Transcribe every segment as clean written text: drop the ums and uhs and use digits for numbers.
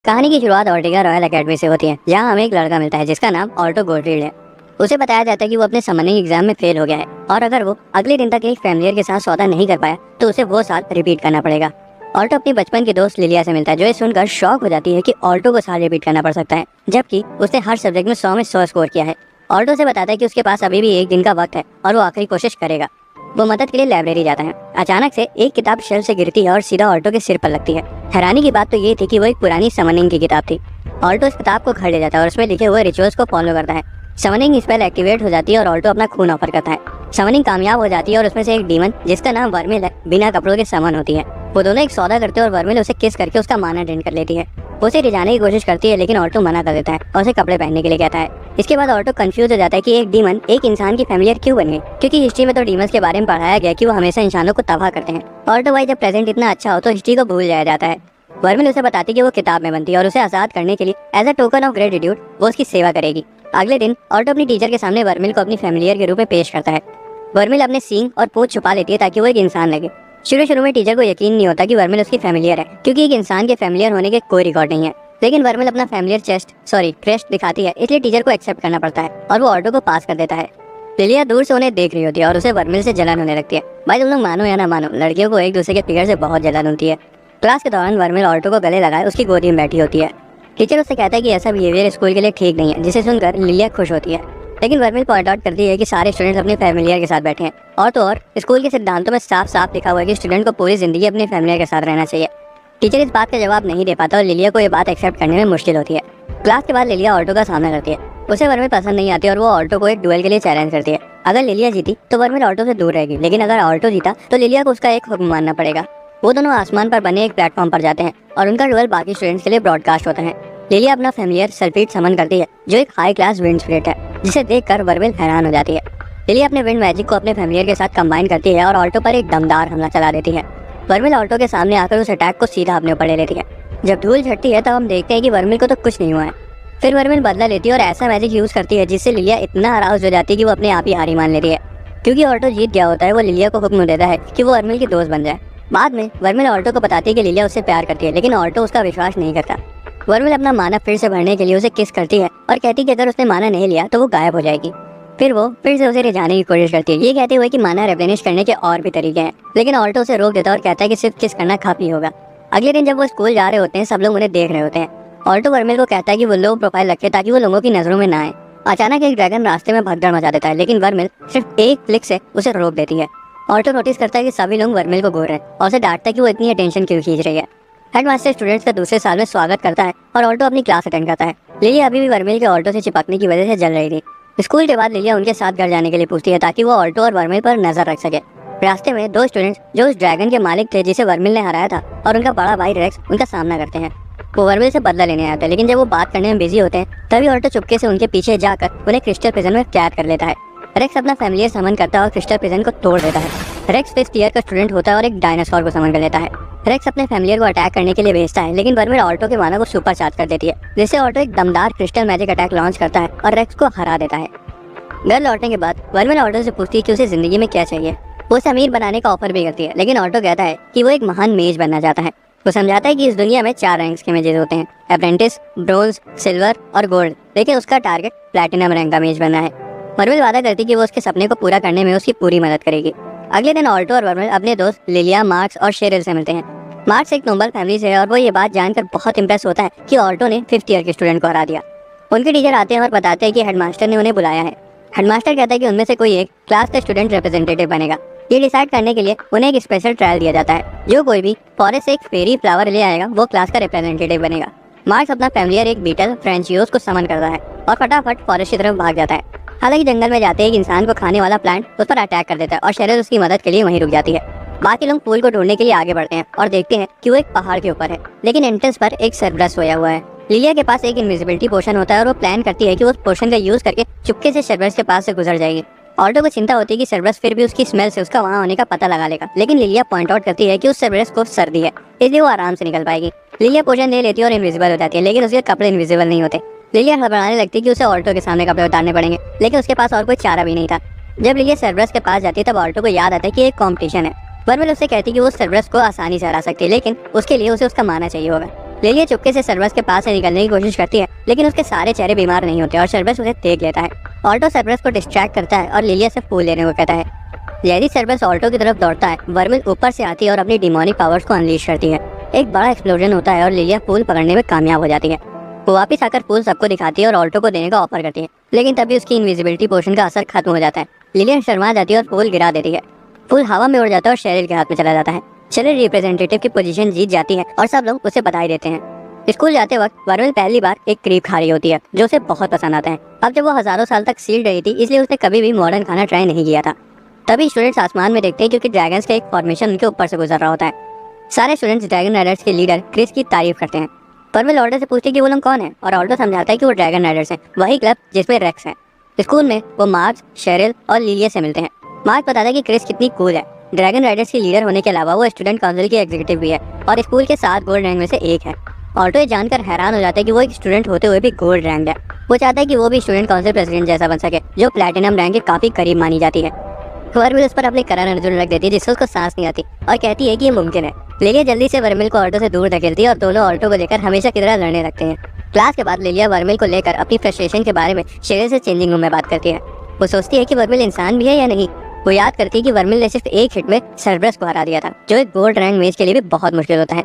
कहानी की शुरुआत ऑर्टिगा रॉयल एकेडमी से होती है, जहां हमें एक लड़का मिलता है जिसका नाम ऑल्टो गोल्डफील्ड है। उसे बताया जाता है कि वो अपने समनिंग एग्जाम में फेल हो गया है और अगर वो अगले दिन तक एक फैमिलियर के साथ सौदा नहीं कर पाया तो उसे वो साल रिपीट करना पड़ेगा। ऑल्टो अपनी बचपन की दोस्त लिलिया से मिलता है, जो ये सुनकर शॉक हो जाती है कि ऑल्टो को साल रिपीट करना पड़ सकता है, जबकि उसने हर सब्जेक्ट में 100 में 100 स्कोर किया है। ऑल्टो से बताता है कि उसके पास अभी भी एक दिन का वक्त है और वो आखिरी कोशिश करेगा। वो मदद के लिए लाइब्रेरी जाता है। अचानक से एक किताब शेल्फ से गिरती है और सीधा ऑल्टो के सिर पर लगती है। हैरानी की बात तो ये थी कि वो एक पुरानी समनिंग की किताब थी। ऑल्टो इस किताब को घर ले जाता है और उसमें लिखे हुए रिचुअल्स को फॉलो करता है। समनिंग स्पेल एक्टिवेट हो जाती है और ऑल्टो अपना खून ऑफर करता है। समनिंग कामयाब हो जाती है और उसमें से एक डीमन, जिसका नाम वर्मिल है, बिना कपड़ों के समन होती है। वो दोनों एक सौदा करते हैं और वर्मिल उसे किस करके उसका माना ड्रेन कर लेती है। वो उसे रिझाने की कोशिश करती है लेकिन ऑल्टो मना कर देता है और उसे कपड़े पहनने के लिए कहता है। इसके बाद ऑल्टो कंफ्यूज हो जाता है कि एक डीमन एक इंसान की फैमिलियर क्यों बन गई, क्योंकि हिस्ट्री में तो डीमंस के बारे में पढ़ाया गया कि वो हमेशा इंसानों को तबाह करते हैं। ऑल्टो भाई, जब प्रेजेंट इतना अच्छा हो तो हिस्ट्री को भूल जाया जाता है। वर्मिल उसे बताती है कि वो किताब में बनती है और उसे आजाद करने के लिए as a token of gratitude वो उसकी सेवा करेगी। अगले दिन ऑल्टो अपनी टीचर के सामने वर्मिल को अपनी फैमिलियर के रूप में पेश करता है। वर्मिल अपने सींग और पूंछ छुपा लेती है ताकि वो एक इंसान लगे। शुरू में टीचर को यकीन नहीं होता कि वर्मिल उसकी फैमिलियर है, क्योंकि एक इंसान के फैमिलियर होने के कोई रिकॉर्ड नहीं है। लेकिन वर्मिल अपना फैमिलियर क्रेस्ट दिखाती है, इसलिए टीचर को एक्सेप्ट करना पड़ता है और वो ऑल्टो को पास कर देता है। लिलिया दूर से उन्हें देख रही होती है और उसे वर्मिल से जलन होने लगती है। भाई, तुम लोग मानो या ना मानो, लड़कियों को एक दूसरे के फिगर से बहुत जलन होती है। क्लास के दौरान वर्मिल ऑल्टो को गले लगाए उसकी गोदी में बैठी होती है। टीचर उससे कहता है कि ऐसा बिहेवियर स्कूल के लिए ठीक नहीं है, जिसे सुनकर लिलिया खुश होती है। लेकिन वर्मिल पॉइंट आउट करती है कि सारे स्टूडेंट्स अपने फैमिलियर के साथ बैठे हैं और तो और स्कूल के सिद्धांतों में साफ साफ लिखा हुआ है कि स्टूडेंट को पूरी जिंदगी अपने फैमिलियर के साथ रहना चाहिए। टीचर इस बात का जवाब नहीं दे पाता और लिलिया को ये बात एक्सेप्ट करने में मुश्किल होती है। क्लास के बाद लिलिया ऑल्टो का सामना करती है। उसे वर्मिल पसंद नहीं आती और वो ऑल्टो को एक डुएल के लिए चैलेंज करती है। अगर लिलिया जीती तो वर्मिल ऑल्टो से दूर रहेगी, लेकिन अगर ऑल्टो जीता तो लिलिया को उसका एक हुक्म मानना पड़ेगा। वो दोनों आसमान पर बने एक प्लेटफॉर्म पर जाते हैं और उनका डुएल बाकी स्टूडेंट्स के लिए ब्रॉडकास्ट होता है। लिलिया अपना फैमिलियर सल्फीट समन करती है, जो एक हाई क्लास विंड स्पिरिट है, जिसे देखकर वर्मिल हैरान हो जाती है। लिलिया अपने विंड मैजिक को अपने फैमिलियर के साथ कंबाइन करती है और ऑल्टो पर एक दमदार हमला चला देती है। वर्मिल ऑल्टो के सामने आकर उस अटैक को सीधा अपने ऊपर ले लेती है। जब धूल झड़ती है तब हम देखते हैं कि वर्मिल को तो कुछ नहीं हुआ है। फिर वर्मिल बदला लेती है और ऐसा मैजिक यूज करती है जिससे लिलिया इतना अराउज हो जाती है कि वो अपने आप ही हारी मान लेती है। क्योंकि ऑल्टो जीत गया होता है, वो लिलिया को हुक्म देता है कि वो वर्मिल की दोस्त बन जाए। बाद में वर्मिल ऑल्टो को बताती है कि लिलिया उससे प्यार करती है, लेकिन ऑल्टो उसका विश्वास नहीं करता। वर्मिल अपना माना फिर से भरने के लिए उसे किस करती है और कहती है कि अगर उसने माना नहीं लिया तो वो गायब हो जाएगी। फिर वो फिर से उसे रिझाने की कोशिश करती है, ये कहते हुए कि माना रिप्लेनिश करने के और भी तरीके हैं, लेकिन ऑल्टो उसे रोक देता है और कहता है कि सिर्फ किस करना काफी होगा। अगले दिन जब वो स्कूल जा रहे होते हैं, सब लोग उन्हें देख रहे होते हैं। ऑल्टो वर्मिल को कहता है कि वो लो प्रोफाइल रखे ताकि वो लोगों की नजरों में ना आए। अचानक एक ड्रैगन रास्ते में भगदड़ मचा देता है, लेकिन वर्मिल सिर्फ एक क्लिक से उसे रोक देती है। ऑल्टो नोटिस करता है कि सभी लोग वर्मिल को घूर रहे हैं और उसे डांटता है कि वो इतनी अटेंशन क्यों खींच रही है। हेडमास्टर स्टूडेंट्स का दूसरे साल में स्वागत करता है और ऑल्टो अपनी क्लास अटेंड करता है। लिलिया अभी भी वर्मिल के ऑल्टो से चिपकने की वजह से जल रही थी। स्कूल के बाद लिलिया उनके साथ घर जाने के लिए पूछती है ताकि वो ऑल्टो और वर्मिल पर नजर रख सके। रास्ते में दो स्टूडेंट्स जो उस ड्रैगन के मालिक थे जिसे वर्मिल ने हराया था और उनका बड़ा भाई रेक्स उनका सामना करते हैं। वो वर्मिल से बदला लेने आते हैं, लेकिन जब वो बात करने में बिजी होते हैं तभी ऑल्टो चुपके से उनके पीछे जाकर उन्हें क्रिस्टल प्रिजन में कैद कर लेता है। रेक्स अपना फैमिलियर समन करता है और क्रिस्टल प्रिजन को तोड़ देता है। रेक्स 5th ईयर का स्टूडेंट होता है और एक डायनासोर को समन कर लेता है। रेक्स अपने फैमिलियर को अटैक करने के लिए भेजता है, लेकिन वर्मिल ऑल्टो के माना को सुपर चार्ज कर देती है, जिससे ऑल्टो एक दमदार क्रिस्टल मैजिक अटैक लॉन्च करता है और रेक्स को हरा देता है। घर लौटने के बाद वर्मिल ऑल्टो से पूछती है कि उसे जिंदगी में क्या चाहिए। वो उसे अमीर बनाने का ऑफर भी करती है, लेकिन ऑल्टो कहता है कि वो एक महान मेज बनना चाहता है। वो समझाता है कि इस दुनिया में 4 रैंक्स के मेजेस होते हैं, अप्रेंटिस, ब्रोंज, सिल्वर और गोल्ड, लेकिन उसका टारगेट प्लैटिनम रैंक का मेज बनना है। वर्मिल वादा करती है कि वो उसके सपने को पूरा करने में उसकी पूरी मदद करेगी। अगले दिन ऑल्टो और वर्मिल अपने दोस्त लिलिया, मार्क्स और शेरिल से मिलते हैं। मार्क्स एक नोबल फैमिली से है और वो ये बात जानकर बहुत इंप्रेस होता है कि ऑल्टो ने 5th ईयर के स्टूडेंट को हरा दिया। उनके टीचर आते हैं और बताते हैं कि हेडमास्टर ने उन्हें बुलाया है। हेडमास्टर कहता है कि उनमें से कोई एक क्लास का स्टूडेंट रिप्रेजेंटेटिव बनेगा। ये डिसाइड करने के लिए उन्हें एक स्पेशल ट्रायल दिया जाता है। जो कोई भी फॉरेस्ट से एक फेरी फ्लावर ले आएगा वो क्लास का रिप्रेजेंटेटिव बनेगा। मार्क्स अपना फैमिलियर एक बीटल फ्रेंचियोस को समन करता है और फटाफट फॉरेस्ट की तरफ भाग जाता है। हालांकि जंगल में जाते एक इंसान को खाने वाला प्लांट उस पर अटैक कर देता है और शेरिल उसकी मदद के लिए वहीं रुक जाती है। बाकी लोग फूल को ढूंढने के लिए आगे बढ़ते हैं और देखते हैं कि वो एक पहाड़ के ऊपर है, लेकिन एंट्रेंस पर एक सरब्रस सोया हुआ है। लिलिया के पास एक इनविजिबिलिटी पोशन होता है और वो प्लान करती है कि वो उस पोशन का यूज करके चुपके से सरब्रस के पास से गुजर जाएगी। ऑल्टो को चिंता होती है कि सरब्रस फिर भी उसकी स्मेल से उसका वहां होने का पता लगा लेगा, लेकिन लिलिया पॉइंट आउट करती है कि उस सरब्रस को सर्दी है, इसलिए वो आराम से निकल पाएगी। लिलिया पोशन ले लेती है और इनविजिबल हो जाती है, लेकिन उसके कपड़े इनविजिबल नहीं होते। लिलिया घबराने लगती है कि उसे ऑल्टो के सामने कपड़े उतारने पड़ेंगे, लेकिन उसके पास और कोई चारा भी नहीं था। जब लिलिया सरब्रस के पास जाती है तब ऑल्टो को याद आता है कि एक कॉम्पिटिशन है। वर्मिल उससे कहती है कि वो सरब्रस को आसानी से हरा सकती है, लेकिन उसके लिए उसे उसका माना चाहिए होगा। लिलिया चुपके से सर्बस के पास से निकलने की कोशिश करती है, लेकिन उसके सारे चेहरे बीमार नहीं होते और सर्बस उसे देख लेता है। ऑल्टो सर्बस को डिस्ट्रैक्ट करता है और लिलिया से फूल लेने को कहता है। जैसे सर्बस ऑल्टो की तरफ दौड़ता है, वर्मिल ऊपर से आती है और अपनी डिमोनिक पावर्स को अनलीश करती है। एक बड़ा एक्सप्लोजन होता है और लिलिया फूल पकड़ने में कामयाब हो जाती है। वो वापस आकर फूल सबको दिखाती है और ऑल्टो को देने का ऑफर करती है, लेकिन तभी उसकी इनविजिबिलिटी पोशन का असर खत्म हो जाता है। लिलिया शर्मा जाती है और फूल गिरा देती है। फूल हवा में उड़ जाता है और शेरिल के हाथ में चला जाता है। शेरिल रिप्रेजेंटेटिव की पोजीशन जीत जाती है और सब लोग उसे बधाई देते हैं। स्कूल जाते वक्त वर्मिल पहली बार एक क्रीप खा रही होती है, जो उसे बहुत पसंद आता है। अब जब वो हजारों साल तक सील्ड रही थी, इसलिए उसने कभी भी मॉडर्न खाना ट्राई नहीं किया था। तभी स्टूडेंट्स आसमान में देखते हैं क्योंकि ड्रैगन्स का एक फॉर्मेशन उनके ऊपर से गुजर रहा होता है। सारे स्टूडेंट्स ड्रैगन राइडर्स के लीडर क्रिस की तारीफ करते हैं। वर्मिल ऑल्टो से पूछती है कि वो लोग कौन है, और ऑल्टो समझाता है कि वो ड्रैगन राइडर्स हैं, वही क्लब जिसमें रेक्स है। स्कूल में वो मार्क्स, शेरिल और लिलिया से मिलते हैं। मार्क्स बताता है कि क्रिस कितनी कूल है। ड्रैगन राइडर्स की लीडर होने के अलावा वो स्टूडेंट काउंसिल की एग्जीक्यूटिव भी है और स्कूल के 7 गोल्ड रैंक में से एक है। ऑल्टो ये जानकर हैरान हो जाता है कि वो एक स्टूडेंट होते हुए भी गोल्ड रैंक है। वो चाहता है कि वो भी स्टूडेंट काउंसिल प्रेसिडेंट जैसा बन सके, जो प्लैटिनम रैंक के काफी करीब मानी जाती है। वर्मिल उस पर अपने करण अर्जुन रख देती है, जिससे उसको सांस नहीं आती, और कहती है कि ये मुमकिन है। लिलिया जल्दी से वर्मिल को ऑल्टो से दूर धकेलती है और दोनों ऑल्टो को लेकर हमेशा की तरह लड़ने लगते हैं। क्लास के बाद लिलिया वर्मिल को लेकर अपनी फ्रस्ट्रेशन के बारे में शेरिल से चेंजिंग रूम में बात करती है। वो सोचती है कि वर्मिल इंसान भी है या नहीं। वो याद करती है कि वर्मिल ने सिर्फ एक हिट में सर्बरस को हरा दिया था, जो एक गोल्ड रैंक मेज के लिए भी बहुत मुश्किल होता है।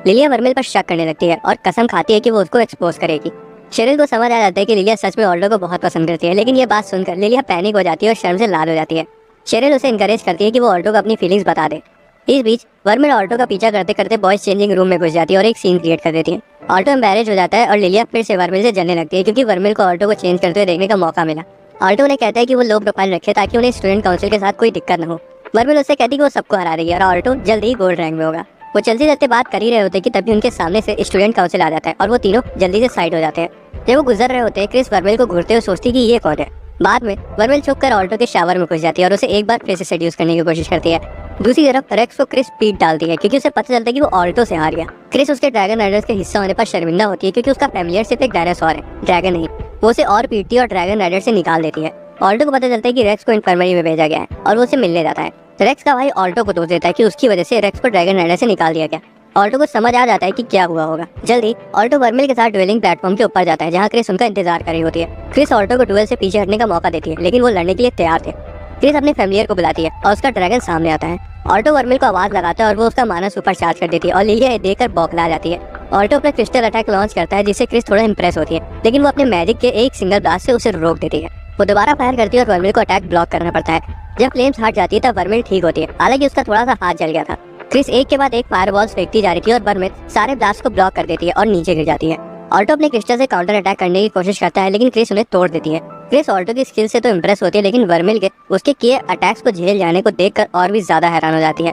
लिलिया वर्मिल पर शक करने लगती है और कसम खाती है कि वो उसको एक्सपोज करेगी। शेरिल को समझ आ जाता है कि लिलिया सच में ऑल्टो को बहुत पसंद करती है, लेकिन ये बात सुनकर लिलिया पैनिक हो जाती है और शर्म से लाल हो जाती है। शेरिल उसे इनकरेज करती है कि वो ऑल्टो को अपनी फीलिंग्स बता दे। इस बीच वर्मिल ऑल्टो का पीछा करते करते बॉयज चेंजिंग रूम में घुस जाती है और एक सीन क्रिएट कर देती है। ऑल्टो एम्बैरेज हो जाता है और लिलिया फिर से वर्मिल से जलने लगती है, क्योंकि वर्मिल को ऑल्टो को चेंज करते हुए देखने का मौका मिला। ऑल्टो उन्हें कहता है कि वो लो प्रोफाइल रखे ताकि उन्हें स्टूडेंट काउंसिल के साथ कोई दिक्कत न हो। वर्मिल उससे कहती है कि वो सबको हरा रही है और ऑल्टो जल्द ही गोल्ड रैंक में होगा। वो चलते चलते बात कर ही रहे होते कि तभी उनके सामने से स्टूडेंट काउंसिल आ जाता है और वो तीनों जल्दी से साइड हो जाते हैं। जब वो गुजर रहे होते हैं, क्रिस वर्मिल को घूरते हुए सोचती है कि ये कौन है। बाद में वर्मिल छुप कर ऑल्टो के शावर में घुस जाती है और उसे एक बार फिर से सेड्यूस करने की कोशिश करती है। दूसरी तरफ रेक्स को क्रिस पीट डालती है, क्योंकि उसे पता चलता है कि वो ऑल्टो से हार गया। क्रिस उसके ड्रैगन राइडर्स के हिस्सा होने पर शर्मिंदा होती है, क्योंकि उसका फैमिलियर सिर्फ एक डायनासोर है, ड्रैगन नहीं। वो उसे और पीटती है और ड्रैगन राइडर से निकाल देती है। ऑल्टो को पता चलता है कि रेक्स को इन्फर्मरी में भेजा गया है और वो उसे मिलने जाता है। रेक्स का भाई ऑल्टो को दोष देता है कि उसकी वजह से रेक्स को ड्रैगन राइडर से निकाल दिया गया। ऑल्टो को समझ आ जाता है कि क्या हुआ होगा। जल्दी ऑल्टो वर्मिल के साथ ड्वेलिंग प्लेटफॉर्म के ऊपर जाता है, जहाँ क्रिस उनका इंतजार कर रही होती है। क्रिस ऑल्टो को डुएल से पीछे हटने का मौका देती है, लेकिन वो लड़ने के लिए तैयार थे। क्रिस अपने फैमिलियर को बुलाती है और उसका ड्रैगन सामने आता है। ऑल्टो वर्मिल को आवाज लगाता है और वो उसका माना सुपर चार्ज कर देती है और लिलिया देखकर बौखला जाती है। ऑल्टो अपना क्रिस्टल अटैक लॉन्च करता है, जिससे क्रिस थोड़ा इंप्रेस होती है, लेकिन वो अपने मैजिक के एक सिंगल ब्लास्ट से उसे रोक देती है। वो दोबारा फायर करती है और वर्मिल को अटैक ब्लॉक करना पड़ता है। जब फ्लेम्स हट जाती है तब वर्मिल ठीक होती है, हालांकि उसका थोड़ा सा हाथ जल गया था। क्रिस एक के बाद एक फायरबॉल्स फेंकती जा रही थी और वर्मिल सारे ब्लास्ट को ब्लॉक कर देती है और नीचे गिर जाती है। ऑल्टो अपने क्रिस्टल से काउंटर अटैक करने की कोशिश करता है, लेकिन क्रिस उन्हें तोड़ देती है। क्रिस ऑल्टो की स्किल से तो इम्प्रेस होती है, लेकिन वर्मिल के उसके किए अटैक्स को झेल जाने को देखकर और भी ज्यादा हैरान हो जाती है।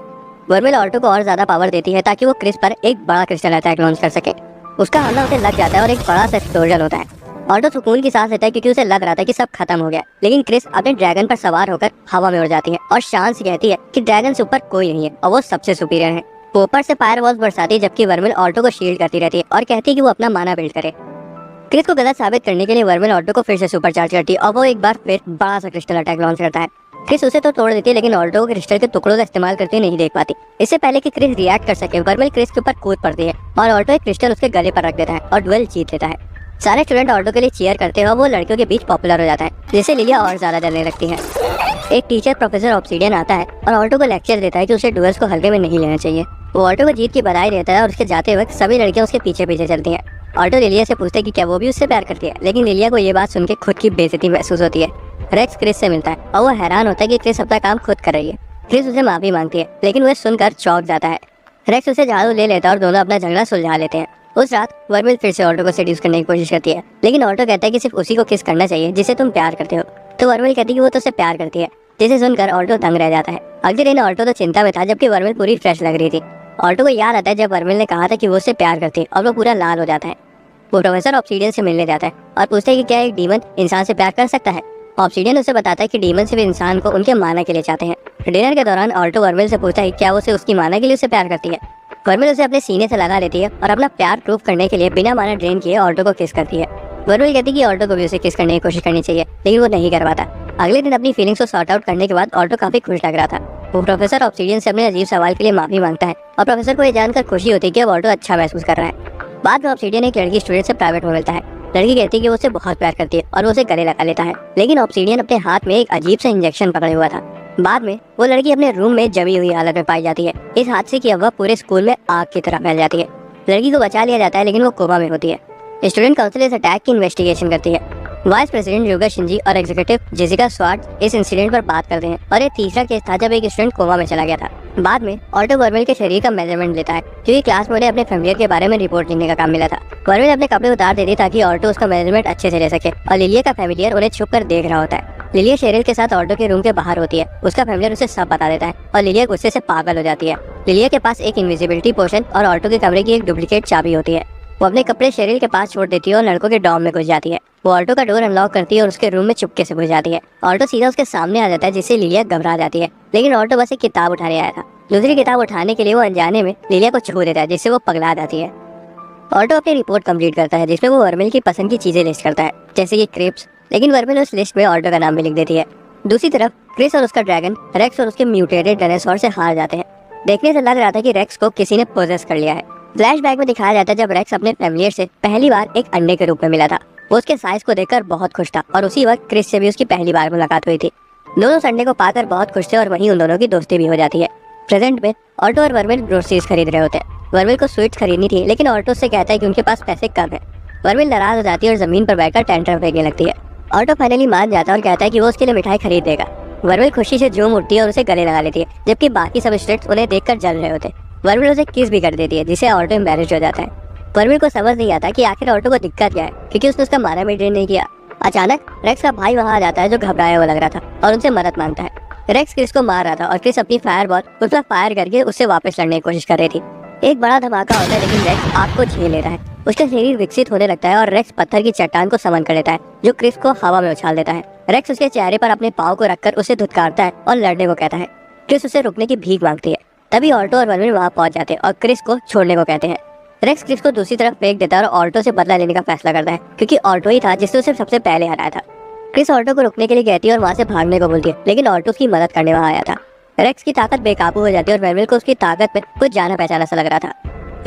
वर्मिल ऑल्टो को और ज्यादा पावर देती है ताकि वो क्रिस पर एक बड़ा क्रिस्टल अटैक लॉन्च कर सके। उसका हमला उसे लग जाता है और एक बड़ा सा एक्सप्लोजन होता है। ऑल्टो सुकून की सांस लेता है, क्योंकि उसे लग रहा था कि सब खत्म हो गया, लेकिन क्रिस अपने ड्रैगन पर सवार होकर हवा में उड़ जाती है और शान से कहती है कि ड्रैगन से ऊपर कोई नहीं है और वो सबसे सुपीरियर है। वो ऊपर से फायरवॉल्स बरसाती है, जबकि वर्मिल ऑल्टो को शील्ड करती रहती है और कहती है कि वो अपना माना बिल्ड करे। क्रिस को गलत साबित करने के लिए वर्मिल ऑल्टो को फिर से सुपर चार्ज करती है और वो एक बार फिर बड़ा सा क्रिस्टल अटैक लॉन्च करता है। क्रिस उसे तो तोड़ देती है, लेकिन ऑल्टो को क्रिस्टल के टुकड़ों का इस्तेमाल करते हुए नहीं देख पाती। इससे पहले कि क्रिस रिएक्ट कर सके, वर्मिल क्रिस के ऊपर कूद पड़ती है और ऑल्टो एक क्रिस्टल उसके गले पर रख देता है और डुएल जीत लेता है। सारे स्टूडेंट ऑल्टो के लिए चीयर करते हैं और वो लड़कियों के बीच पॉपुलर हो जाता है, जिससे लिलिया और ज्यादा डरने लगती है। एक टीचर प्रोफेसर ऑब्सीडियन आता है और ऑल्टो को लेक्चर देता है कि उसे डुएल्स को हल्के में नहीं लेना चाहिए। वो ऑल्टो को जीत की बधाई देता है और उसके जाते वक्त सभी लड़कियां उसके पीछे पीछे चलती हैं। ऑल्टो लिलिया से पूछते हैं कि क्या वो भी उससे प्यार करती है, लेकिन लिलिया को ये बात सुन के खुद की बेइज्जती महसूस होती है। रेक्स क्रिस से मिलता है और वो हैरान होता है कि क्रिस अपना काम खुद कर रही है। क्रिस उसे माफी मांगती है, लेकिन वह सुनकर चौंक जाता है। रेक्स उसे झाड़ू ले लेता है और दोनों अपना झगड़ा सुलझा लेते हैं। उस रात वर्मिल फिर से ऑल्टो को सेड्यूस करने की कोशिश करती है, लेकिन ऑल्टो कहता है कि सिर्फ उसी को किस करना चाहिए जिसे तुम प्यार करते हो। तो वर्मिल कहती है कि वो तो उसे प्यार करती है, जिसे सुनकर ऑल्टो दंग रह जाता है। अगले दिन ऑल्टो तो चिंता में था, जबकि वर्मिल पूरी फ्रेश लग रही थी। ऑल्टो को याद आता है जब वर्मिल ने कहा था कि वो उससे प्यार करती है और वो पूरा लाल हो जाता है। वो प्रोफेसर ऑब्सीडियन से मिलने जाता है और पूछता है कि क्या एक डीमन इंसान से प्यार कर सकता है। ऑब्सीडियन उसे बताता है कि डीमन सिर्फ इंसान को उनके माना के लिए चाहते हैं। डिनर के दौरान ऑल्टो वर्मिल से पूछता है क्या वो उसे उसकी माना के लिए उसे प्यार करती है। वर्मिल उसे अपने सीने से लगा लेती है और अपना प्यार प्रूव करने के लिए बिना माना ड्रेन किए ऑल्टो को किस करती है। वर्मिल कहती है कि ऑल्टो को भी उसे किस करने की कोशिश करनी चाहिए, लेकिन वो नहीं कर पाता। अगले दिन अपनी फीलिंग्स को सॉर्ट आउट करने के बाद ऑल्टो काफी खुश लग रहा था। वो प्रोफेसर ऑब्सीडियन से अपने अजीब सवाल के लिए माफी मांगता है और प्रोफेसर को ये जानकर खुशी होती है कि अब ऑल्टो अच्छा महसूस कर रहा है। बाद में ऑब्सीडियन एक लड़की स्टूडेंट से प्राइवेट में मिलता है। लड़की कहती है कि वो उसे बहुत प्यार करती है और वो उसे गले लगा लेता है, लेकिन ऑब्सीडियन अपने हाथ में एक अजीब सा इंजेक्शन पकड़े हुआ था। बाद में वो लड़की अपने रूम में जमी हुई हालत में पाई जाती है। इस हादसे की अफवाह पूरे स्कूल में आग की तरह फैल जाती है। लड़की को बचा लिया जाता है, लेकिन वो कोमा में होती है। स्टूडेंट काउंसिल इस अटैक की इन्वेस्टिगेशन करती है। वाइस प्रेसिडेंट यूगा शिंजी और एग्जीक्यूटिव जेसिका स्वार्ट्ज इस इंसिडेंट पर बात करते हैं, और ये तीसरा केस था जब एक स्टूडेंट कोमा में चला गया था। बाद में ऑल्टो वर्मिल के शरीर का मेजरमेंट लेता है, क्योंकि क्लास में उन्हें अपने फेमिलियर के बारे में रिपोर्ट लिखने का काम मिला था। वर्मिल अपने कपड़े उतार देती ताकि ऑल्टो उसका मेजरमेंट अच्छे से ले सके, और लिलिया का फेमिलियर उन्हें छुप कर देख रहा होता है। लिलिया शेरिल के साथ ऑल्टो के रूम के बाहर होती है। उसका फेमिलियर उसे सब बता देता है और लिलिया गुस्से से पागल हो जाती है। लिलिया के पास एक इनविजिबिलिटी पोशन और ऑल्टो के कमरे की एक डुप्लीकेट चाबी होती है। वो अपने कपड़े शेरिल के पास छोड़ देती है और लड़कों के डॉर्म में घुस जाती है। वो ऑल्टो का डोर अनलॉक करती है और उसके रूम में चुपके से घुस जाती है। ऑल्टो सीधा उसके सामने आ जाता है, जिससे लिलिया घबरा जाती है, लेकिन ऑल्टो बस एक किताब उठाने आया था। दूसरी किताब उठाने के लिए वो अनजाने में लिलिया को छू देता है, जिससे वो पगला जाती है। ऑल्टो अपनी रिपोर्ट कंप्लीट करता है, जिसमें वो वर्मिल की पसंद की चीजें लिस्ट करता है, जैसे कि क्रेप्स, लेकिन वर्मिल उस लिस्ट में ऑल्टो का नाम भी लिख देती है। दूसरी तरफ क्रिस और उसका ड्रैगन रेक्स और उसके म्यूटेटेड डायनासोर से हार जाते हैं। देखने से लग रहा था कि रेक्स को किसी ने पोजेस कर लिया है। फ्लैशबैक में दिखाया जाता है जब रेक्स अपने फेमिलियर से पहली बार एक अंडे के रूप में मिला था। वो उसके साइज को देखकर बहुत खुश था, और उसी वक्त क्रिस से भी उसकी पहली बार मुलाकात हुई थी। दोनों संडे को पाकर बहुत खुश थे, और वहीं उन दोनों की दोस्ती भी हो जाती है। प्रेजेंट में ऑल्टो और वर्मिल ग्रोसरीज खरीद रहे होते हैं। वर्मिल को स्वीट्स खरीदनी थी, लेकिन ऑल्टो से कहता है कि उनके पास पैसे कम है। वर्मिल नाराज हो जाती है और जमीन पर बैठकर टेंट्रम फेंकने लगती है। ऑल्टो फाइनली मान जाता है और कहता है कि वो उसके लिए मिठाई खरीद देगा। वर्मिल खुशी से झूम उठती है और उसे गले लगा लेती है, जबकि बाकी सब स्टूडेंट्स उन्हें देखकर जल रहे होते हैं। वर्मिल उसे किस भी कर देती है, जिससे ऑल्टो एम्बैरेस्ड हो जाता है। वर्मिल को समझ नहीं आता कि आखिर ऑल्टो को दिक्कत क्या है, क्योंकि उसने उसका मारा भी ट्रेन नहीं किया। अचानक रेक्स का भाई वहां आ जाता है, जो घबराया हुआ लग रहा था, और उनसे मदद मांगता है। रेक्स क्रिस को मार रहा था और क्रिस अपनी फायर बॉल उस पर फायर करके उससे वापस लड़ने की कोशिश कर रही थी। एक बड़ा धमाका होता है, लेकिन रेक्स आग को झेल लेता है। उसका शरीर विकसित होने लगता है और रेक्स पत्थर की चट्टान को समन कर लेता है, जो क्रिस को हवा में उछाल देता है। रेक्स उसके चेहरे पर अपने पाँव को रखकर उसे धुतकारता है और लड़ने को कहता है। क्रिस उसे रुकने की भीख मांगती है। तभी ऑल्टो और वर्मिल वहां पहुंच जाते हैं और क्रिस को छोड़ने को कहते हैं। रेक्स क्रिस को दूसरी तरफ फेंक देता है और ऑल्टो से बदला लेने का फैसला करता है, क्योंकि ऑल्टो ही था जिसने उसे सबसे पहले हराया था। क्रिस ऑल्टो को रुकने के लिए कहती है और वहां से भागने को बोलती है, लेकिन ऑल्टो उसकी मदद करने वहां आया था। रेक्स की ताकत बेकाबू हो जाती है और वर्मिल को उसकी ताकत में कुछ जाना पहचाना सा लग रहा था।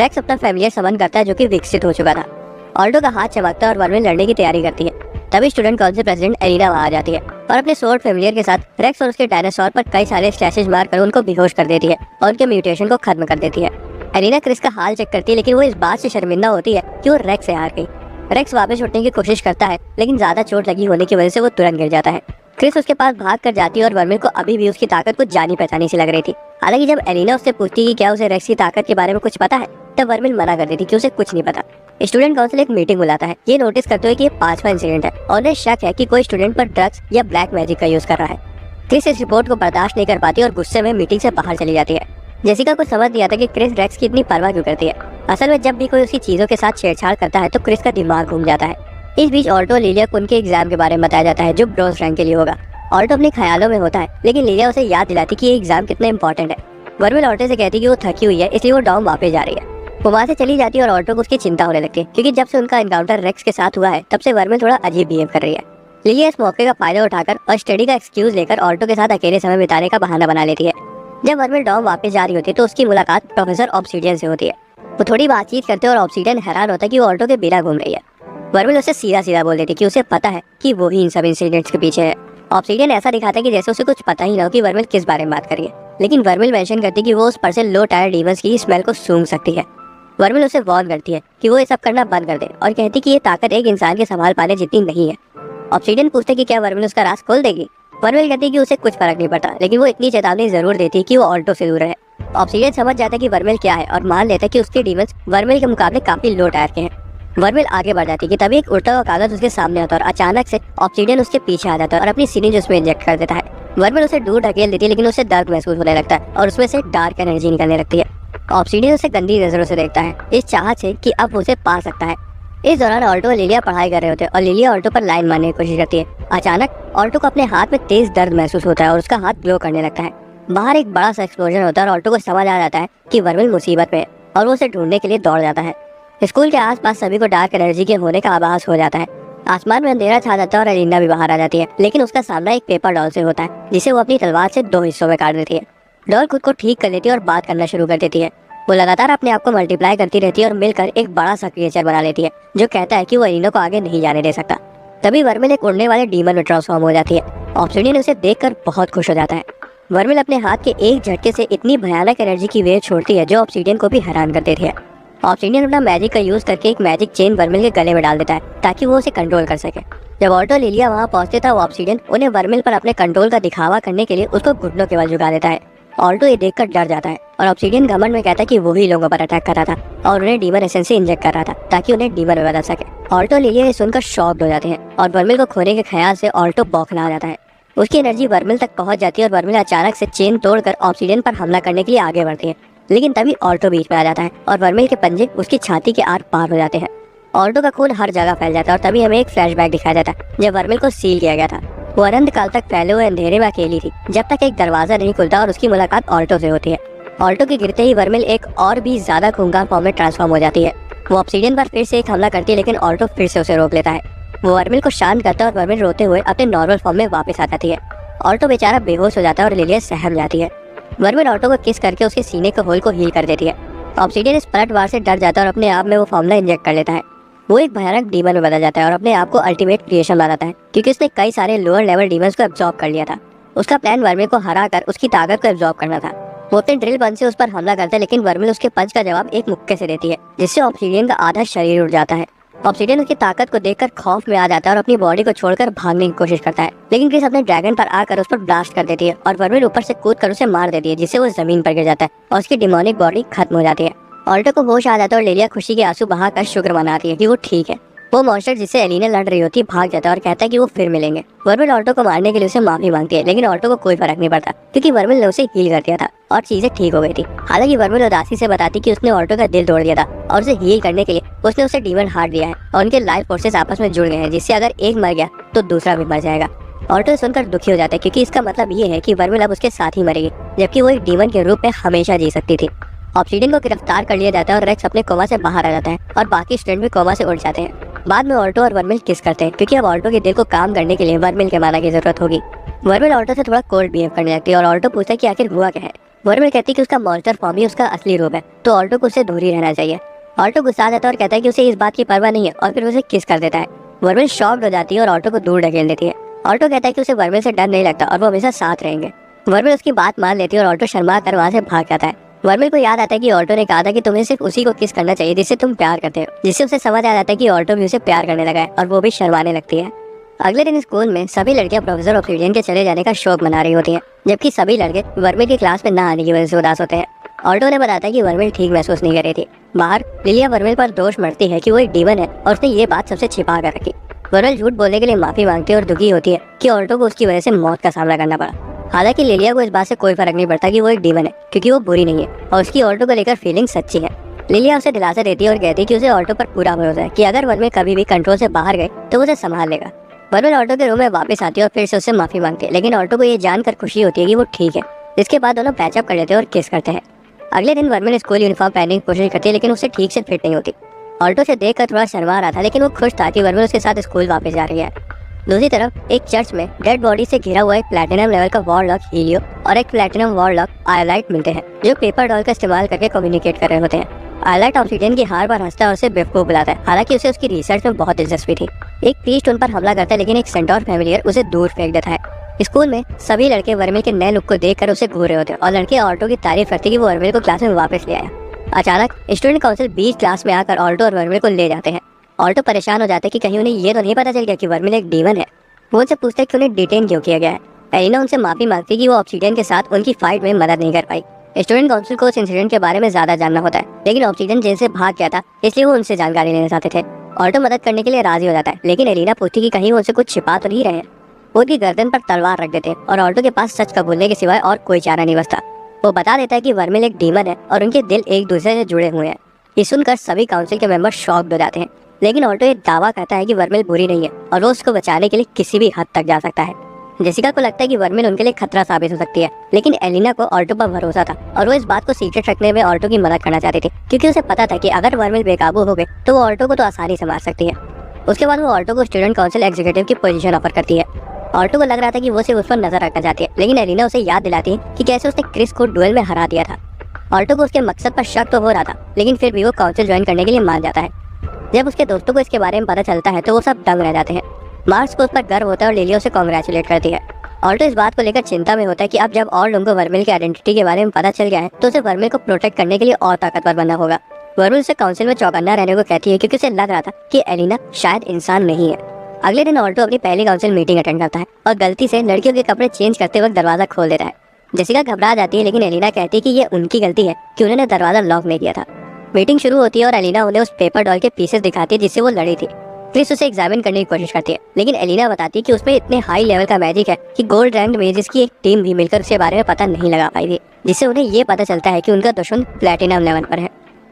रेक्स अपना फेमिलियर समन करता है, जो कि विकसित हो चुका था। ऑल्टो का हाथ चमकता है और वर्मिल लड़ने की तैयारी करती है। तभी स्टूडेंट काउंसिल प्रेसिडेंट एलिना वहां आ जाती है और अपने सोर्ड फेमिलियर के साथ रेक्स और उसके डायनासोर पर कई सारे स्लैशेस मारकर उनको बेहोश कर देती है और उनके म्यूटेशन को खत्म कर देती है। एलिना क्रिस का हाल चेक करती है, लेकिन वो इस बात से शर्मिंदा होती है कि वो रेक्स से हार गई। रेक्स वापस उठने की कोशिश करता है, लेकिन ज्यादा चोट लगी होने की वजह से वो तुरंत गिर जाता है। क्रिस उसके पास भाग कर जाती है और वर्मिल को अभी भी उसकी ताकत कुछ जानी पहचानी सी लग रही थी। हालांकि जब एलिना उससे पूछती कि क्या उसे रेक्स की ताकत के बारे में कुछ पता है, तब वर्मिल मना कर देती कि उसे कुछ नहीं पता। स्टूडेंट काउंसिल एक मीटिंग बुलाता है, ये नोटिस करते हुए कि ये 5वां इंसिडेंट है और उन्हें शक है कि कोई स्टूडेंट पर ड्रग्स या ब्लैक मैजिक का यूज कर रहा है। क्रिस इस रिपोर्ट को बर्दाश्त नहीं कर पाती और गुस्से में मीटिंग से बाहर चली जाती है। जेसिका को समझ नहीं आता कि क्रिस रेक्स की इतनी परवाह क्यों करती है। असल में जब भी कोई उसकी चीजों के साथ छेड़छाड़ करता है तो क्रिस का दिमाग घूम जाता है। इस बीच ऑल्टो और लिलिया को उनके एग्जाम के बारे में बताया जाता है, जो ब्रोंज रैंक के लिए होगा। ऑल्टो अपने ख्यालों में होता है, लेकिन लिलिया उसे याद दिलाती कि ये एग्जाम कितना इंपॉर्टेंट है। वर्मिल ऑल्टो से कहती कि वो थकी हुई है, इसलिए वो डॉम वापस जा रही है। वो वहाँ से चली जाती है और ऑल्टो को उसकी चिंता होने लगती है, क्योंकि जब से उनका एनकाउंटर रेक्स के साथ हुआ है तब से वर्मिल थोड़ा अजीब बिहेव कर रही है। लिलिया इस मौके का फायदा उठाकर और स्टडी का एक्सक्यूज लेकर ऑल्टो के साथ अकेले समय बिताने का बहाना बना लेती है। जब वर्मिल डॉम वापस जा रही होती है तो उसकी मुलाकात प्रोफेसर ऑब्सीडियन से होती है। वो थोड़ी बातचीत करते हैं और ऑब्सीडियन हैरान होता है कि वो ऑल्टो के बिना घूम रही है। वर्मिल उसे सीधा सीधा बोल देती कि उसे पता है कि वो ही इन सब इंसिडेंट्स के पीछे है। ऑब्सीडियन ऐसा दिखाता है कि जैसे उसे कुछ पता ही ना हो कि वर्मिल किस बारे में बात कर रही है, लेकिन वर्मिल मेंशन करती है कि वो उस पर से लो टायर डीमंस की स्मेल को सूंघ सकती है। वर्मिल उसे वार्न करती है कि वो ये सब करना बंद कर दे और कहती कि ये ताकत एक इंसान के संभाल पाने जितनी नहीं है। ऑब्सीडियन पूछते कि क्या वर्मिल उसका राज खोल देगी। वर्मिल कहती कि उसे कुछ फर्क नहीं पड़ता, लेकिन वो इतनी चेतावनी जरूर देती है कि वो ऑल्टो से दूर रहे। ऑब्सीडियन समझ जाता है कि वर्मिल क्या है और मान लेता है कि उसके डीमंस वर्मिल के मुकाबले काफी लो टायर के हैं। वर्मिल आगे बढ़ जाती है कि तभी एक उड़ता हुआ कागज उसके सामने आता है और अचानक से ऑब्सीडियन उसके पीछे आ जाता है और अपनी सिरिंज उसमें इंजेक्ट कर देता है। वर्मिल उसे दूर ढकेल देती है, लेकिन उसे दर्द महसूस होने लगता है और उसमें से डार्क एनर्जी निकलने लगती है। ऑब्सीडियन उसे गंदी नजरों से देखता है, इस चाहत से कि अब उसे पा सकता है। इस दौरान ऑल्टो और लिलिया पढ़ाई कर रहे होते हैं और लिलिया ऑल्टो पर लाइन मारने की कोशिश करती है। अचानक ऑल्टो को अपने हाथ में तेज दर्द महसूस होता है और उसका हाथ ग्लो करने लगता है। बाहर एक बड़ा सा एक्सप्लोजन होता है और ऑल्टो को समझ आ जाता है कि वर्मिल मुसीबत में है और वो उसे ढूंढने के लिए दौड़ जाता है। स्कूल के आसपास सभी को डार्क एनर्जी के होने का आभास हो जाता है। आसमान में अंधेरा छा जाता है और एलिना भी बाहर आ जाती है, लेकिन उसका सामना एक पेपर डॉल से होता है, जिसे वो अपनी तलवार से 2 हिस्सों में काट देती है। डॉल खुद को ठीक कर लेती है और बात करना शुरू कर देती है। वो लगातार अपने आप को मल्टीप्लाई करती रहती है और मिलकर एक बड़ा सा क्रिएचर बना लेती है जो कहता है कि वो एलिना को आगे नहीं जाने दे सकता। तभी वर्मिल एक उड़ने वाले डीमन में ट्रांसफॉर्म हो जाती है। ऑब्सिडियन उसे देखकर बहुत खुश हो जाता है। वर्मिल अपने हाथ के एक झटके से इतनी भयानक एनर्जी की वेव छोड़ती है जो ऑब्सिडियन को भी हैरान कर देती है। ऑब्सिडियन अपना मैजिक का यूज करके एक मैजिक चेन वर्मिल के गले में डाल देता है ताकि वो उसे कंट्रोल कर सके। जब ऑल्टो लिलिया वहाँ पहुंचते था, ऑब्सिडियन उन्हें वर्मिल पर अपने कंट्रोल का दिखावा करने के लिए उसको घुटनों के बल झुका देता है। ऑल्टो ये देखकर डर जाता है और ऑब्सिडियन घमंड में कहता है कि वही लोगों पर अटैक कर रहा था और उन्हें डीमन एसेंस से इंजेक्ट कर रहा था ताकि उन्हें डीमन में बदल सके। ऑल्टो लिलिया ये सुनकर शॉक्ड हो जाते हैं और वर्मिल को खोने के ख्याल से ऑल्टो बौखला जाता है। उसकी एनर्जी वर्मिल तक पहुंच जाती है और वर्मिल अचानक से चेन तोड़कर ऑब्सिडियन पर हमला करने के लिए आगे बढ़ती है। लेकिन तभी ऑल्टो बीच में आ जाता है और वर्मिल के पंजे उसकी छाती के आर पार हो जाते हैं। ऑल्टो का खून हर जगह फैल जाता है और तभी हमें एक फ्लैशबैक दिखाया जाता है जब वर्मिल को सील किया गया था। वो अनंत काल तक फैले हुए अंधेरे में अकेली थी जब तक एक दरवाजा नहीं खुलता और उसकी मुलाकात ऑल्टो से होती है। ऑल्टो के गिरते ही वर्मिल एक और भी ज्यादा खूंखार फॉर्म में ट्रांसफॉर्म हो जाती है। वो ऑब्सिडियन पर फिर से एक हमला करती है लेकिन ऑल्टो फिर से उसे रोक लेता है। वो वर्मिल को शांत करता है और वर्मिल रोते हुए अपने नॉर्मल फॉर्म में वापस आ जाती है। ऑल्टो बेचारा बेहोश हो जाता है और लिलिया सहम जाती है। वर्मिल ऑल्टो को किस करके उसके सीने के होल को हील कर देती है। ऑब्सिडियन इस पलटवार से डर जाता है और अपने आप में वो फॉर्मूला इंजेक्ट कर लेता है। वो एक भयानक डीमन में बदल जाता है और अपने आप को अल्टीमेट क्रिएशन बनाता है क्योंकि उसने कई सारे लोअर लेवल डीमंस को एब्जॉर्ब कर लिया था। उसका प्लान वर्मिल को हराकर उसकी ताकत को एब्जॉर्ब करना था। वो अपने ड्रिल गन से उस पर हमला करता है लेकिन वर्मिल उसके पंच का जवाब एक मुक्के से देती है जिससे ऑब्सिडियन का आधा शरीर उड़ जाता है। ऑब्सिडियन उसकी ताकत को देखकर खौफ में आ जाता है और अपनी बॉडी को छोड़कर भागने की कोशिश करता है लेकिन क्रिस अपने ड्रैगन पर आकर उस पर ब्लास्ट कर देती है और वर्मिल ऊपर से कूद कर उसे मार देती है जिससे वो जमीन पर गिर जाता है और उसकी डिमोनिक बॉडी खत्म हो जाती है। ऑल्टो को होश आ जाता है और लिलिया खुशी के आंसू बहाकर शुक्र मनाती है कि वो ठीक है। वो मॉन्स्टर जिससे एलिना लड़ रही होती है भाग जाता है और कहता है कि वो फिर मिलेंगे। वर्मिल ऑल्टो को मारने के लिए उसे माफी मांगती है लेकिन ऑल्टो को कोई फर्क नहीं पड़ता क्योंकि वर्मिल ने उसे हील कर दिया था और चीजें ठीक हो गई थी। हालांकि वर्मिल उदासी से बताती कि उसने ऑल्टो का दिल तोड़ दिया था और उसे हील करने के लिए उसने उसे डीमन हार्ट दिया है और उनके लाइफ फोर्सेस आपस में जुड़ गए हैं जिससे अगर एक मर गया तो दूसरा भी मर जाएगा। ऑल्टो सुनकर दुखी हो जाता है क्योंकि इसका मतलब ये है कि वर्मिल अब उसके साथ ही मरेगी जबकि वो एक डीमन के रूप में हमेशा जी सकती थी। ऑब्सिडियन को गिरफ्तार कर लिया जाता है और रेक्स अपने कोमा से बाहर आ जाता है और बाकी स्टूडेंट भी कोमा से उठ जाते हैं। बाद में ऑल्टो और वर्मिल किस करते हैं क्योंकि अब ऑल्टो के दिल को काम करने के लिए वर्मिल के माना की जरूरत होगी। वर्मिल ऑल्टो से थोड़ा कोल्ड बिहेव करने लगती है और ऑल्टो पूछता है कि आखिर हुआ क्या है। वर्मिल कहती है कि उसका मॉन्स्टर फॉर्म ही उसका असली रूप है तो ऑल्टो को उससे दूर ही रहना चाहिए। ऑल्टो गुस्सा जाता है और कहता है कि उसे इस बात की परवाह नहीं है और फिर उसे किस कर देता है। वर्मिल शॉक्ड हो जाती है और ऑल्टो को दूर ढकेल देती है। ऑल्टो कहता है कि उसे वर्मिल से डर नहीं लगता और वो हमेशा साथ रहेंगे। वर्मिल उसकी बात मान लेती है और ऑल्टो शर्मा कर वहाँ से भाग जाता है। वर्मिल को याद आता है कि ऑल्टो ने कहा था कि तुम्हें सिर्फ उसी को किस करना चाहिए जिससे तुम प्यार करते हो, जिससे उसे समझ आ जाता है कि ऑल्टो भी उसे प्यार करने लगा है और वो भी शर्माने लगती है। अगले दिन स्कूल में सभी लड़कियां प्रोफेसर ऑब्सिडियन के चले जाने का शौक मना रही होती हैं जबकि सभी लड़के वर्मिल की क्लास में न आने की वजह से उदास होते हैं। ऑल्टो ने बताया कि वर्मिल ठीक महसूस नहीं कर रही थी। बाहर लिलिया वर्मिल पर दोष मढ़ती है कि वो एक डीमन है और उसने ये बात सबसे छिपा कर रखी। वर्मिल झूठ बोलने के लिए माफी मांगती है और दुखी होती है कि ऑल्टो को उसकी वजह से मौत का सामना करना पड़ा। हालांकि लिलिया को इस बात से कोई फर्क नहीं पड़ता कि वो एक डीमन है क्योंकि वो बुरी नहीं है और उसकी ऑल्टो को लेकर फीलिंग सच्ची है। लिलिया उसे दिलासा देती है और कहती है कि उसे ऑल्टो पर पूरा भरोसा है कि अगर वर्मिल कभी भी कंट्रोल से बाहर गए तो वो उसे संभाल लेगा। वर्मिल ऑल्टो के रूम में वापस आती है और फिर से उससे माफी मांगती है लेकिन ऑल्टो को ये जानकर खुशी होती है कि वो ठीक है। इसके बाद दोनों पैचअप कर लेते हैं और किस करते हैं। अगले दिन वर्मिल स्कूल यूनिफॉर्म पहनने की कोशिश करती है लेकिन उसे ठीक से फिट नहीं होती। ऑल्टो से देखकर थोड़ा शर्मा रहा था लेकिन वो खुश था कि वर्मिल उसके साथ स्कूल वापस जा रही है। दूसरी तरफ एक चर्च में डेड बॉडी से घिरा हुआ एक प्लैटिनम लेवल का वॉरलॉक हीलियो और एक प्लैटिनम वॉरलॉक आयलाइट मिलते हैं जो पेपर डॉल का इस्तेमाल करके कम्युनिकेट कर रहे होते हैं। आयलाइट ऑब्सिडियन की हार पर हंसता है और उसे बेवकूफ बुलाता है। हालांकि उसे उसकी रिसर्च में बहुत दिलचस्पी थी। एक प्रीस्ट उन पर हमला करता है लेकिन एक सेंटोर फैमिलियर उसे दूर फेंक देता है। स्कूल में सभी लड़के वर्मिल के नए लुक को देखकर उसे घूर रहे होते हैं और लड़के ऑल्टो की तारीफ करते कि वो वर्मिल को क्लास में वापस ले आया। अचानक स्टूडेंट काउंसिल बीच क्लास में आकर ऑल्टो और वर्मिल को ले जाते हैं। ऑल्टो परेशान हो जाते हैं कि कहीं उन्हें ये तो नहीं पता चल गया कि वर्मिल एक डीमन है। वो उनसे पूछते हैं कि उन्हें डिटेन क्यों किया गया है। एलिना उनसे माफी मांगती कि वो ऑब्सिडियन के साथ उनकी फाइट में मदद नहीं कर पाई। स्टूडेंट काउंसिल को उस इंसिडेंट के बारे में ज्यादा जानना होता है लेकिन ऑब्सिडियन जेल से भाग गया था इसलिए वो उनसे जानकारी लेना चाहते थे। ऑल्टो मदद करने के लिए राजी हो जाता है लेकिन एलिना पूछती कि कहीं वो उनसे कुछ छिपा तो नहीं रहे हैं। वो उनकी गर्दन पर तलवार रख देते और ऑल्टो के पास सच कबूलने के सिवाय और कोई चारा नहीं बचता। वो बता देता है कि वर्मिल एक डीमन है और उनके दिल एक दूसरे से जुड़े हुए हैं। ये सुनकर सभी काउंसिल के मेंबर शॉक्ड हो जाते हैं लेकिन ऑल्टो ये दावा करता है कि वर्मिल बुरी नहीं है और वो उसको बचाने के लिए किसी भी हद तक जा सकता है। जेसिका को लगता है कि वर्मिल उनके लिए खतरा साबित हो सकती है लेकिन एलिना को ऑल्टो पर भरोसा था और वो इस बात को सीक्रेट रखने में ऑल्टो की मदद करना चाहती थी क्योंकि उसे पता था कि अगर वर्मिल बेकाबू हो गए तो वो ऑल्टो को तो आसानी से मार सकती है। उसके बाद वो ऑल्टो को स्टूडेंट काउंसिल एग्जीक्यूटिव की पोजीशन ऑफर करती है। ऑल्टो को लग रहा था कि वो सिर्फ उस पर नजर रखना चाहती है लेकिन एलिना उसे याद दिलाती है कि कैसे उसने क्रिस को डुएल में हरा दिया था। ऑल्टो को उसके मकसद पर शक तो हो रहा था, लेकिन फिर भी वो काउंसिल ज्वाइन करने के लिए मान जाता है। जब उसके दोस्तों को इसके बारे में पता चलता है तो वो सब दंग रह जाते हैं। मार्क्स को उस पर गर्व होता है और लिलिया उसे कॉन्ग्रेचुलेट करती है। ऑल्टो इस बात को लेकर चिंता में होता है कि अब जब और लोगों को वर्मिल की आइडेंटिटी के बारे में पता चल गया है तो उसे वर्मिल को प्रोटेक्ट करने के लिए और ताकतवर बनना होगा। वर्मिल उसे काउंसिल में चौकन्ना रहने को कहती है क्योंकि उसे लग रहा था कि एलिना शायद इंसान नहीं है। अगले दिन ऑल्टो अपनी पहली काउंसिल मीटिंग अटेंड करता है और गलती से लड़कियों के कपड़े चेंज करते वक्त दरवाजा खोल देता है। जेसिका घबरा जाती है, लेकिन एलिना कहती है कि ये उनकी गलती है कि उन्होंने दरवाजा लॉक नहीं किया था। मीटिंग शुरू होती है और एलिना उन्हें उस पेपर डॉल के पीसेस दिखाती है जिससे वो लड़ी थी। क्रिस उसे एग्जामिन करने की कोशिश करती है, लेकिन एलिना बताती है कि उसमें इतने हाई लेवल का मैजिक है कि गोल्ड रैंक्ड मेजेस की एक टीम भी मिलकर उसके बारे में पता नहीं लगा पाई थी, जिससे उन्हें ये पता चलता है कि उनका दुश्मन प्लेटिनम लेवल पर है।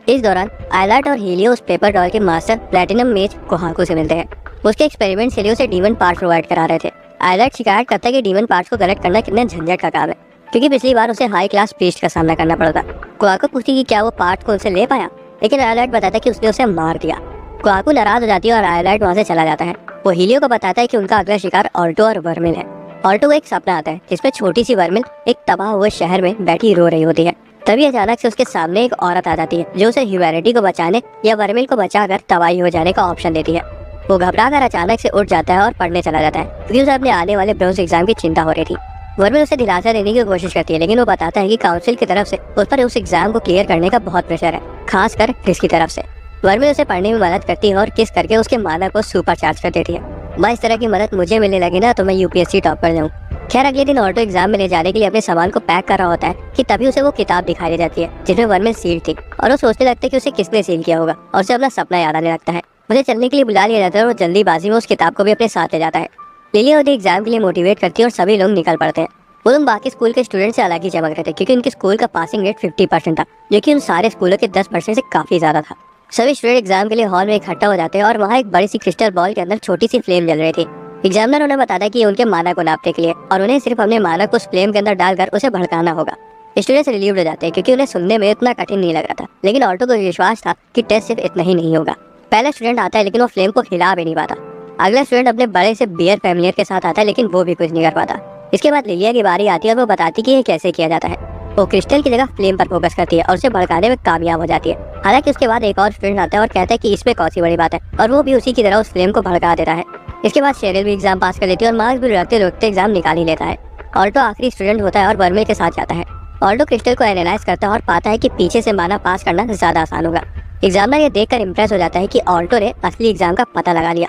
इस दौरान आयलाट और हीलियो उस पेपर डॉल के मास्टर प्लेटिनम मेज कोहाको से मिलते हैं। उसके एक्सपेरिमेंट्स के लिए उसे डीमन पार्ट प्रोवाइड करा रहे थे। आयलाट शिकायत करता है कि डीमन पार्ट्स को कलेक्ट करना कितने झंझट का काम है, क्योंकि पिछली बार उसे हाई क्लास प्रीस्ट का सामना करना पड़ा था। कोहाको पूछती कि क्या वो पार्ट को उनसे ले पाया, लेकिन आयलाट बताता है कि उसने उसे मार दिया। कोहाको नाराज हो जाती है और आयलाट वहाँ से चला जाता है। वो हीलियो को बताता है कि उनका अगला शिकार ऑल्टो और वर्मिल है। ऑल्टो को एक सपना आता है जिसमें छोटी सी वर्मिल एक तबाह हुए शहर में बैठी रो रही होती है। तभी अचानक से उसके सामने एक औरत आ जाती है जो उसे ह्यूमैनिटी को बचाने या वर्मिल को बचाकर तबाही हो जाने का ऑप्शन देती है। वो घबराकर अचानक से उठ जाता है और पढ़ने चला जाता है क्योंकि उसे अपने आने वाले ब्रोंज एग्जाम की चिंता हो रही थी। वर्मिल उसे दिलासा देने की कोशिश करती है, लेकिन वो बताता है कि काउंसिल की तरफ से उस पर उस एग्जाम को क्लियर करने का बहुत प्रेशर है, खासकर क्रिस की तरफ से। वर्मिल उसे पढ़ने में मदद करती है और किस करके उसके माना को सुपर चार्ज कर देती है। बस इस तरह की मदद मुझे मिलने लगी ना तो मैं यूपीएससी टॉप कर जाऊँ। खैर अगले दिन ऑल्टो एग्जाम में ले जाने के लिए अपने सामान को पैक कर रहा होता है कि तभी उसे वो किताब दिखाई दे जाती है जिसमें वर्मिल सील थी, और वो सोचने लगता है कि उसे किसने सील किया होगा और उसे अपना सपना याद आने लगता है। उसे चलने के लिए बुला लिया जाता है और जल्दीबाजी में उस किताब को भी अपने साथ ले जाता है। लिलिया उन्हें एग्जाम के लिए मोटिवेट करती है और सभी लोग निकल पड़ते हैं। वो लोग बाकी स्कूल के स्टूडेंट से अलग ही चमक रहे थे क्योंकि उनके स्कूल का पासिंग रेट 50% था, जो कि उन सारे स्कूलों के 10% से काफी ज्यादा था। सभी स्टूडेंट एग्जाम के लिए हॉल में इकट्ठा हो जाते हैं और वहाँ एक बड़ी सी क्रिस्टल बॉल के अंदर छोटी सी फ्लेम जल रही थी। एग्जामिनर उन्हें बताता है कि उनके माना को नापने के लिए और उन्हें सिर्फ अपने माना को उस फ्लेम के अंदर डालकर उसे भड़काना होगा। स्टूडेंट्स रिलीव्ड हो जाते हैं क्योंकि उन्हें सुनने में इतना कठिन नहीं लग रहा था, लेकिन ऑल्टो को विश्वास था कि टेस्ट सिर्फ इतना ही नहीं होगा। पहला स्टूडेंट आता है लेकिन वो फ्लेम को हिला भी नहीं पाता। अगला स्टूडेंट अपने बड़े से बियर फैमिलियर के साथ आता है लेकिन वो भी कुछ नहीं कर पाता। इसके बाद लिलिया की बारी आती है और वो बताती कि ये कैसे किया जाता है। वो क्रिस्टल की जगह फ्लेम पर फोकस करती है और उसे भड़काने में कामयाब हो जाती है। हालांकि उसके बाद एक और स्टूडेंट आता है और कहता है कि इसमें कौन सी बड़ी बात है, और वो भी उसी की तरह उस फ्लेम को भड़का देता है। इसके बाद शेरिल भी एग्जाम पास कर लेती है और मार्क्स भी रखते रखते एग्जाम निकाल ही लेता है। ऑल्टो आखिरी स्टूडेंट होता है और वर्मिल के साथ जाता है। ऑल्टो क्रिस्टल को एनालाइज करता है और पाता है कि पीछे से माना पास करना ज्यादा आसान होगा। एग्जामिनर ये देखकर इम्प्रेस हो जाता है कि ऑल्टो ने असली एग्जाम का पता लगा लिया।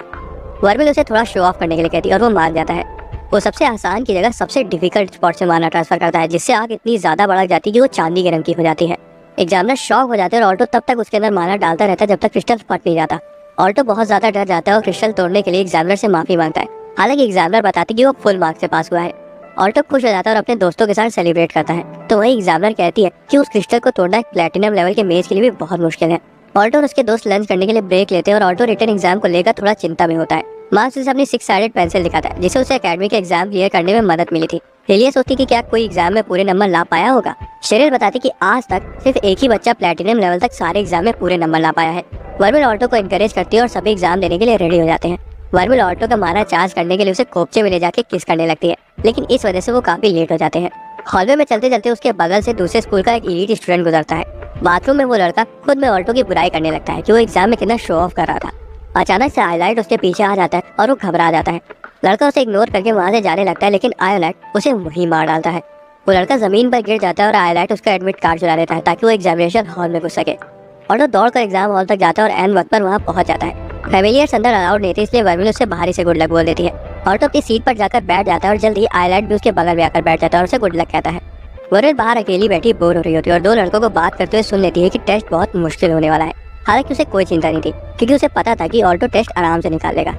वर्मिल उसे थोड़ा शो ऑफ करने के लिए कहती है और वो मान जाता है। वो सबसे आसान की जगह सबसे डिफिकल्ट स्पॉट से माना ट्रांसफर करता है, जिससे आग इतनी ज्यादा भड़क जाती है कि वो चांदी के रंग की हो जाती है। एग्जामिनर शॉक हो जाते हैं और ऑल्टो तब तक उसके अंदर माना डालता रहता है जब तक क्रिस्टल फट नहीं जाता। ऑल्टो बहुत ज्यादा डर जाता है और क्रिस्टल तोड़ने के लिए एग्जामिनर से माफी मांगता है। हालांकि एग्जामिनर बताती कि वो फुल मार्क्स से पास हुआ है। ऑल्टो खुश हो जाता है और अपने दोस्तों के साथ सेलिब्रेट करता है। तो वही एग्जामिनर कहती है कि उस क्रिस्टल को तोड़ना एक प्लेटिनम लेवल के मेज के लिए भी बहुत मुश्किल है। ऑल्टो और उसके दोस्त लंच करने के लिए ब्रेक लेते हैं और ऑल्टो रिटर्न एग्जाम को लेकर थोड़ा चिंता में होता है। मार्क्स उसे अपनी 6 साइडेड पेंसिल दिखाता है जिससे उसे एकेडमी के एग्जाम क्लियर करने में मदद मिली थी। लिलिया सोचती कि क्या कोई एग्जाम में पूरे नंबर ला पाया होगा। शेरिल बताती कि आज तक सिर्फ एक ही बच्चा प्लेटिनम लेवल तक सारे एग्जाम में पूरे नंबर ला पाया है। वर्मिल ऑल्टो को एनकरेज करती है और सभी एग्जाम देने के लिए रेडी हो जाते हैं। वर्मिल ऑल्टो का माना चार्ज करने के लिए उसे कोपचे में ले जाके किस करने लगती है, लेकिन इस वजह से वो काफी लेट हो जाते हैं। हॉलवे में चलते चलते उसके बगल से दूसरे स्कूल का एक एलीट स्टूडेंट गुजरता है। बाथरूम में वो लड़का खुद में ऑल्टो की बुराई करने लगता है कि वो एग्जाम में कितना शो ऑफ कर रहा था। अचानक से आयलाइट उसके पीछे आ जाता है और वो घबरा जाता है। लड़का उसे इग्नोर करके वहाँ से जाने लगता है, लेकिन आयलाइट उसे वहीं मार डालता है। वो लड़का जमीन पर गिर जाता है और आयलाइट उसका एडमिट कार्ड चुरा लेता है ताकि वो एग्जामिनेशन हॉल में घुस सके। ऑल्टो दौड़कर एग्जाम हॉल तक जाता है और एन वक्त पर वहाँ पहुंच जाता है। फैमिलियर्स अंदर अलाउड नहीं थे, इसलिए वर्मिल उससे बाहरी से गुड लक बोल देती है। ऑल्टो अपनी सीट पर जाकर बैठ जाता है और जल्दी आयलाइट भी उसके बगल में आकर बैठ जाता है और उसे गुड लक कहता है। वर्मिल बाहर अकेली बैठी बोर हो रही होती है और दो लड़कों को बात करते हुए सुन लेती है कि टेस्ट बहुत मुश्किल होने वाला है। हालांकि उसे कोई चिंता नहीं थी क्योंकि उसे पता था कि ऑल्टो टेस्ट आराम से निकाल लेगा।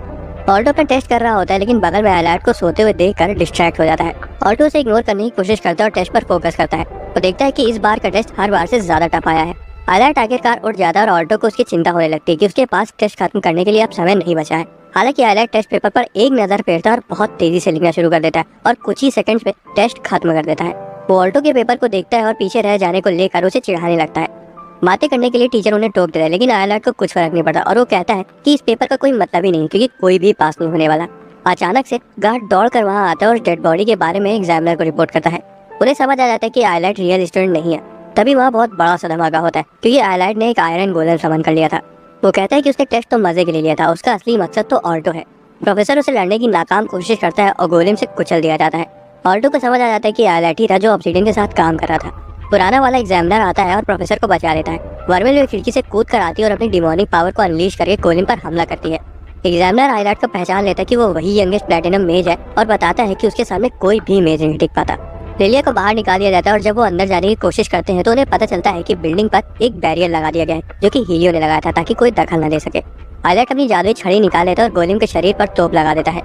ऑल्टो अपना टेस्ट कर रहा होता है, लेकिन बगल में आयलाइट को सोते हुए देखकर डिस्ट्रैक्ट हो जाता है। ऑल्टो उसे इग्नोर करने की कोशिश करता है और टेस्ट पर फोकस करता है। वो देखता है कि इस बार का टेस्ट हर बार से ज्यादा टफ आया है। आयलाइट आखिरकार उठ जाता है और ऑल्टो को उसकी चिंता होने लगती है कि उसके पास टेस्ट खत्म करने के लिए अब समय नहीं बचा है। हालांकि आयलाइट टेस्ट पेपर पर एक नजर फेरता है और बहुत तेजी से लिखना शुरू कर देता है और कुछ ही सेकंड्स में टेस्ट खत्म कर देता है। वो ऑल्टो के पेपर को देखता है और पीछे रह जाने को लेकर उसे चिढ़ाने लगता है। बातें करने के लिए टीचर उन्हें टोक देता है, लेकिन आयलाइट को कुछ फर्क नहीं पड़ता और वो कहता है कि इस पेपर का कोई मतलब ही नहीं क्योंकि कोई भी पास नहीं होने वाला। अचानक से गार्ड दौड़कर वहां आता है और डेड बॉडी के बारे में एग्जामिनर को रिपोर्ट करता है। उन्हें समझ आ जाता है कि आयलाइट रियल स्टूडेंट नहीं है। तभी वहाँ बहुत बड़ा सा धमाका होता है क्योंकि आइलैंड ने एक आयरन गोलम समन कर लिया था। वो कहता है कि उसने टेस्ट तो मजे के लिए लिया था, उसका असली मकसद तो ऑल्टो है। प्रोफेसर उसे लड़ने की नाकाम कोशिश करता है और गोलेम से कुचल दिया जाता है। ऑल्टो को समझ आ जाता है कि आइलैंड ही था जो ऑब्सीडियन के साथ काम कर रहा था। पुराना वाला एग्जामिनर आता है और प्रोफेसर को बचा लेता है। वर्मिल भी खिड़की से कूद कर आती है और अपनी डिमोनिक पावर को अनलीश करके गोलेम पर हमला करती है। एग्जामिनर आइलैंड को पहचान लेता है कि वो वही यंगेस्ट प्लेटिनम मेज है और बताता है कि उसके सामने कोई भी मेज नहीं टिक पाता। लिलिया को बाहर निकाल दिया जाता है और जब वो अंदर जाने की कोशिश करते हैं तो उन्हें पता चलता है कि बिल्डिंग पर एक बैरियर लगा दिया गया है जो कि हीलियो ने लगाया था ताकि कोई दखल न दे सके। आइलैंड अपनी जादुई छड़ी निकाल लेता है और गोलेम के शरीर पर तोप लगा देता है।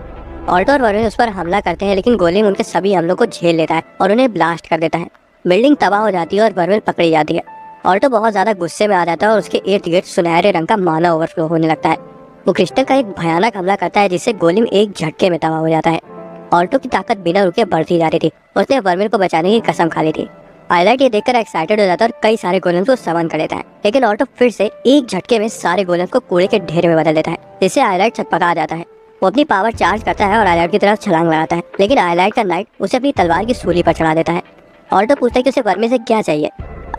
ऑल्टो और वर्मिल उस पर हमला करते हैं लेकिन गोलेम उनके सभी हमलों को झेल लेता है और उन्हें ब्लास्ट कर देता है। बिल्डिंग तबाह हो जाती है और वर्मिल पकड़ी जाती है। ऑल्टो बहुत ज्यादा गुस्से में आ जाता है और उसके इर्द गिर्द सुनहरे रंग का माना ओवरफ्लो होने लगता है। वो क्रिस्टल का एक भयानक हमला करता है जिससे गोलेम एक झटके में तबाह हो जाता है। ऑल्टो की ताकत बिना रुके बढ़ती जा रही थी। उसने वर्मिल को बचाने की कसम खा ली थी। आइलैंड ये देखकर एक्साइटेड हो जाता है और कई सारे गोलेम्स को समन कर लेता है, लेकिन ऑल्टो फिर से एक झटके में सारे गोलेम्स को कूड़े के ढेर में बदल देता है, जिससे आइलैंड छटपटा जाता है। वो अपनी पावर चार्ज करता है और आइलैंड की तरफ छलांग लगाता है, लेकिन आइलैंड का नाइट उसे अपनी तलवार की सूली पर चढ़ा देता है। ऑल्टो पूछता है कि उसे वर्मिल से क्या चाहिए।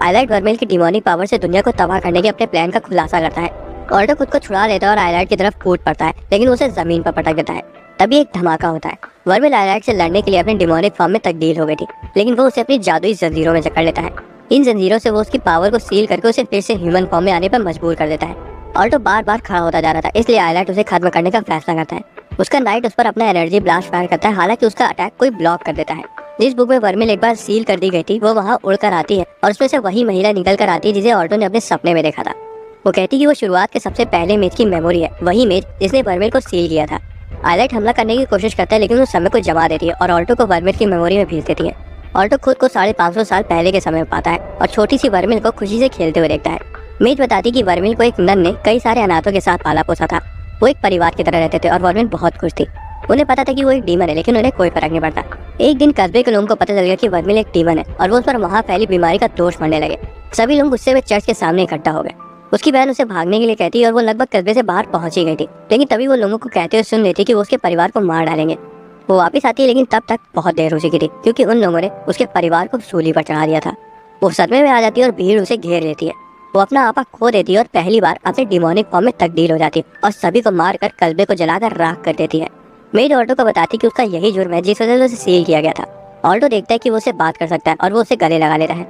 आइलैंड वर्मिल की डिमोनिक पावर से दुनिया को तबाह करने के अपने प्लान का खुलासा करता है। ऑल्टो खुद को छुड़ा लेता है और आइलैंड की तरफ कूद पड़ता है, लेकिन उसे जमीन पर पटक देता है। तभी एक धमाका होता है। वर्मिल आइलैंड से लड़ने के लिए अपने डिमोनिक फॉर्म में तब्दील हो गई थी, लेकिन वो उसे अपनी जादुई जंजीरों में जकड़ लेता है। इन जंजीरों से वो उसकी पावर को सील करके उसे फिर से ह्यूमन फॉर्म में आने पर मजबूर कर देता है। ऑल्टो बार बार खड़ा होता जा रहा था, इसलिए आइलैंड उसे खत्म करने का फैसला करता है। उसका नाइट उस पर अपना एनर्जी ब्लास्ट फायर करता है, हालांकि उसका अटैक कोई ब्लॉक कर देता है। जिस बुक में वर्मिल एक बार सील कर दी गई थी वो वहाँ उड़कर आती है और उसमें से वही महिला निकल कर आती है जिसे ऑल्टो ने अपने सपने में देखा था। वो कहती है कि वो शुरुआत के सबसे पहले मेज की मेमोरी है, वही मेज जिसने वर्मिल को सील किया था। आइलैंड हमला करने की कोशिश करता है लेकिन उस समय को जमा देती है और ऑल्टो को वर्मिल की मेमोरी में भेज देती है। ऑल्टो खुद को 550 साल पहले के समय में पाता है और छोटी सी वर्मिल को खुशी से खेलते हुए देखता है। मेज बताती कि वर्मिल को एक नन ने कई सारे अनाथों के साथ पाला पोसा था। वो एक परिवार की तरह रहते थे और वर्मिल बहुत खुश थी। उन्हें पता था कि वो एक डीमन है, लेकिन उन्हें कोई फर्क नहीं पड़ता। एक दिन कस्बे के लोगों को पता चल गया कि वर्मिल एक डीमन है और वो उस पर वहाँ फैली बीमारी का दोष मढ़ने लगे। सभी लोग गुस्से में चर्च के सामने इकट्ठा हो गए। उसकी बहन उसे भागने के लिए कहती है और वो लगभग कस्बे से बाहर पहुंच ही गई थी, लेकिन तभी वो लोगों को कहते हुए सुन लेती कि वो उसके परिवार को मार डालेंगे। वो वापस आती है लेकिन तब तक बहुत देर हो चुकी थी क्योंकि उन लोगों ने उसके परिवार को सूली पर चढ़ा दिया था। वो सदमे में आ जाती है और भीड़ उसे घेर लेती है। वो अपना आपा खो देती है और पहली बार अपने डिमोनिक फॉर्म में तब्दील हो जाती है और सभी को मारकर कस्बे को जलाकर राख कर देती है। मेड ऑल्टो को बताती कि उसका यही जुर्म है जिस वजह से उसे सील किया गया था। ऑल्टो देखता है कि वो उससे बात कर सकता है और वो उसे गले लगा लेता है।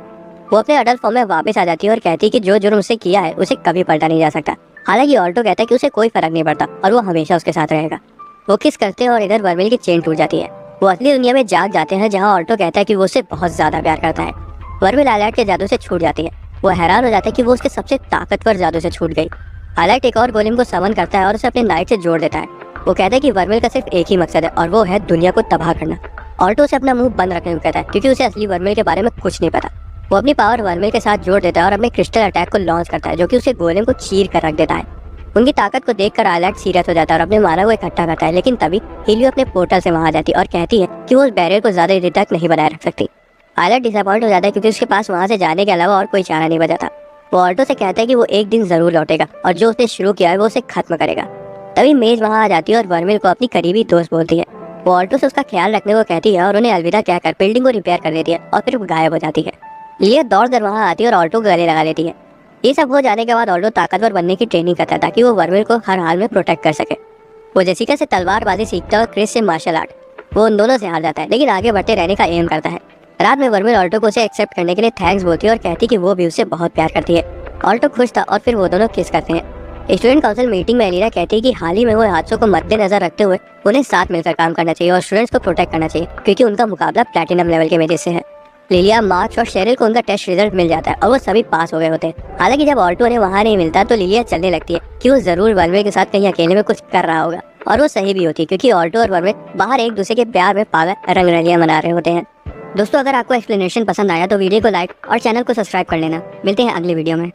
वो अपने अडल्ट फॉर्म में वापस आ जाती है और कहती है कि जो जुर्म उसे किया है उसे कभी पलटा नहीं जा सकता। हालांकि ऑल्टो कहता है कि उसे कोई फर्क नहीं पड़ता और वो हमेशा उसके साथ रहेगा। वो किस करते हैं और इधर वर्मिल की चेन टूट जाती है। वो असली दुनिया में जाग जाते हैं जहाँ ऑल्टो कहता है कि वो उसे बहुत ज्यादा प्यार करता है। वर्मिल आइलैंड के जादू से छूट जाती है। वो हैरान हो जाता है कि वो उसके सबसे ताकतवर जादू से छूट गई। आइलैंड एक और गोलेम को समन करता है और उसे अपने नाइट से जोड़ देता है। वो कहता है कि वर्मिल का सिर्फ एक ही मकसद है और वो है दुनिया को तबाह करना। ऑल्टो से अपना मुंह बंद रखने को कहता है क्योंकि उसे असली वर्मिल के बारे में कुछ नहीं पता। वो अपनी पावर वर्मिल के साथ जोड़ देता है और अपने क्रिस्टल अटैक को लॉन्च करता है जो कि उसे गोलेम को चीर कर रख देता है। उनकी ताकत को देखकर आइलैंड सीरियस हो जाता है और अपने मानव को इकट्ठा करता है, लेकिन तभी हीलियो अपने पोर्टल से वहां आ जाती है और कहती है कि वो उस बैरियर को ज्यादा देर तक नहीं बनाए रख सकती। आइलैंड डिसअपॉइंट हो जाता है क्योंकि उसके पास वहां से जाने के अलावा और कोई चारा नहीं बचा था। वो ऑल्टो से कहता है कि वो एक दिन जरूर लौटेगा और जो उसने शुरू किया है वो उसे खत्म करेगा। तभी मेज वहां आ जाती है और वर्मिल को अपनी करीबी दोस्त बोलती है। वो ऑल्टो से उसका ख्याल रखने को कहती है और उन्हें अलविदा कहकर बिल्डिंग को रिपेयर कर देती है और फिर वो गायब हो जाती है। लिलिया दौड़ कर वहां आती है और ऑल्टो को गले लगा लेती है। ये सब हो जाने के बाद ऑल्टो ताकतवर बनने की ट्रेनिंग करता है ताकि वो वर्मिल को हर हाल में प्रोटेक्ट कर सके। वो जेसिका से तलवारबाजी सीखता है और क्रिस से मार्शल आर्ट। वो उन दोनों से हार जाता है लेकिन आगे बढ़ते रहने का एम करता है। रात में वर्मिल ऑल्टो को उसे एक्सेप्ट करने के लिए थैंक्स बोलती है और कहती है कि वो भी उसे बहुत प्यार करती है। ऑल्टो खुश था और फिर वो दोनों किस करते हैं। स्टूडेंट काउंसिल मीटिंग में एलिना कहती है कि हाल ही में हुए हादसों को मद्देनजर रखते हुए उन्हें साथ मिलकर काम करना चाहिए और स्टूडेंट्स को प्रोटेक्ट करना चाहिए क्योंकि उनका मुकाबला प्लैटिनम लेवल के मेजेस से है। लिलिया, मार्क्स और शेरिल को उनका टेस्ट रिजल्ट मिल जाता है और वो सभी पास हो गए होते हैं। हालांकि जब ऑल्टो उन्हें वहाँ नहीं मिलता तो लिलिया चलने लगती है कि वो जरूर वर्मिल के साथ कहीं अकेले में कुछ कर रहा होगा, और वो सही भी होती है क्योंकि ऑल्टो और वर्मिल बाहर एक दूसरे के प्यार में पागल रंगरलियां मना रहे होते हैं। दोस्तों, अगर आपको एक्सप्लेनेशन पसंद आया तो वीडियो को लाइक और चैनल को सब्सक्राइब कर लेना। मिलते हैं अगली वीडियो में।